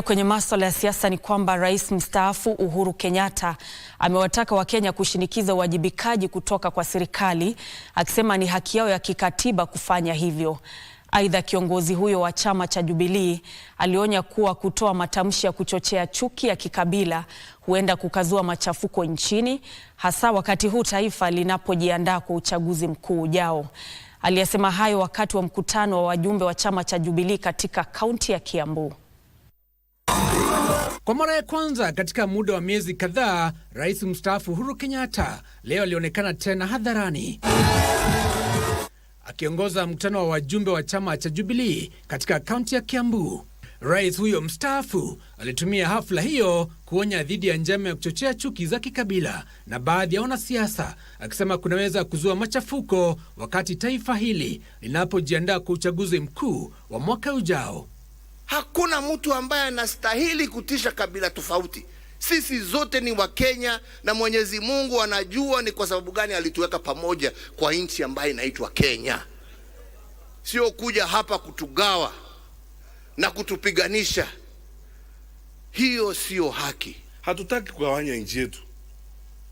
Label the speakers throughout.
Speaker 1: Kwenye masuala ya siasa ni kwamba Rais mstaafu Uhuru Kenyatta amewataka Wakenya kushinikiza uwajibikaji kutoka kwa serikali, akisema ni haki yao ya kikatiba kufanya hivyo. Aidha, kiongozi huyo wa chama cha Jubilee alionya kuwa kutoa matamshi ya kuchochea chuki ya kikabila huenda kukazua machafuko nchini, hasa wakati huu taifa linapojiandaa kwa uchaguzi mkuu ujao. Aliyasema hayo wakati wa mkutano wa wajumbe wa chama cha Jubilee katika kaunti ya Kiambu.
Speaker 2: Kwa mara ya kwanza katika muda wa miezi kadhaa, Rais mstaafu Uhuru Kenyatta leo alionekana tena hadharani akiongoza mkutano wa wajumbe wa chama cha Jubilee katika kaunti ya Kiambu. Rais huyo mstaafu alitumia hafla hiyo kuonya dhidi ya njama ya kuchochea chuki za kikabila na baadhi ya wanasiasa, akisema kunaweza kuzua machafuko wakati taifa hili linapojiandaa kwa uchaguzi mkuu wa mwaka ujao.
Speaker 3: Hakuna mtu ambaye anastahili kutisha kabila tofauti. Sisi zote ni Wakenya na Mwenyezi Mungu anajua ni kwa sababu gani alituweka pamoja kwa nchi ambayo inaitwa Kenya. Sio kuja hapa kutugawa na kutupiganisha. Hiyo sio haki.
Speaker 4: Hatutaki kugawanya nchi yetu.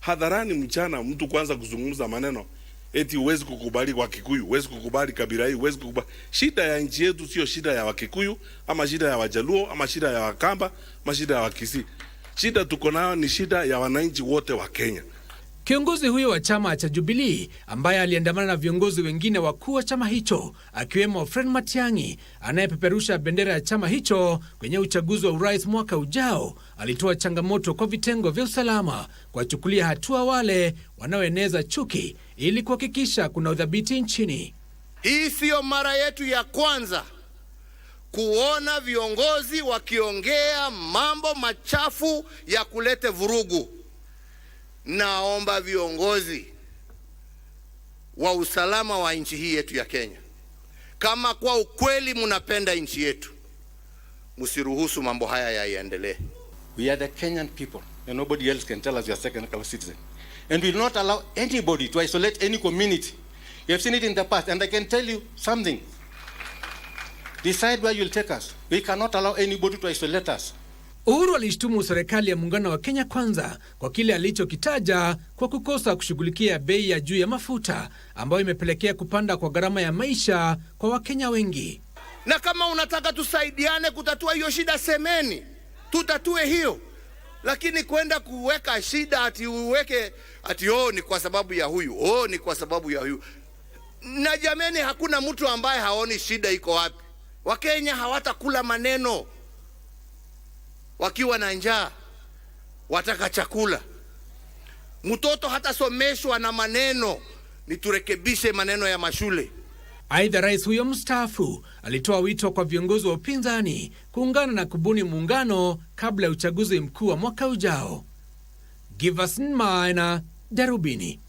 Speaker 4: Hadharani mchana mtu kwanza kuzungumza maneno eti huwezi kukubali kwa Kikuyu, huwezi kukubali kabila hii, huwezi kukubali. Shida ya nchi yetu sio shida ya Wakikuyu, ama shida ya Wajaluo, ama shida ya Wakamba, ama shida ya Wakisii. Shida tuko nayo ni shida ya wananchi wote wa Kenya.
Speaker 2: Kiongozi huyo wa chama cha Jubilee ambaye aliandamana na viongozi wengine wakuu wa chama hicho akiwemo Fred Matiang'i anayepeperusha bendera ya chama hicho kwenye uchaguzi wa urais mwaka ujao, alitoa changamoto kwa vitengo vya usalama kuwachukulia hatua wale wanaoeneza chuki ili kuhakikisha kuna udhabiti nchini.
Speaker 3: Hii sio mara yetu ya kwanza kuona viongozi wakiongea mambo machafu ya kulete vurugu. Naomba viongozi wa usalama wa nchi hii yetu ya Kenya, kama kwa ukweli mnapenda nchi yetu, msiruhusu mambo haya yaendelee.
Speaker 5: We are the Kenyan people and nobody else can tell us we are second-class citizen. And we will not allow anybody to isolate any community. You have seen it in the past, and I can tell you something. Decide where you'll take us. We cannot allow anybody to isolate us.
Speaker 2: Uhuru alishtumu serikali ya muungano wa Kenya Kwanza kwa kile alichokitaja kwa kukosa kushughulikia bei ya juu ya mafuta ambayo imepelekea kupanda kwa gharama ya maisha kwa Wakenya wengi.
Speaker 3: Na kama unataka tusaidiane kutatua hiyo shida, semeni tutatue hiyo. Lakini kwenda kuweka shida ati uweke ati ni kwa sababu ya huyu, ni kwa sababu ya huyu. Na jameni, hakuna mtu ambaye haoni shida iko wapi. Wakenya hawatakula maneno wakiwa na njaa, wataka chakula. Mtoto hatasomeshwa na maneno, ni turekebishe maneno ya mashule.
Speaker 2: Aidha, rais huyo mstaafu alitoa wito kwa viongozi wa upinzani kuungana na kubuni muungano kabla ya uchaguzi mkuu wa mwaka ujao. Giverson Maina, Darubini.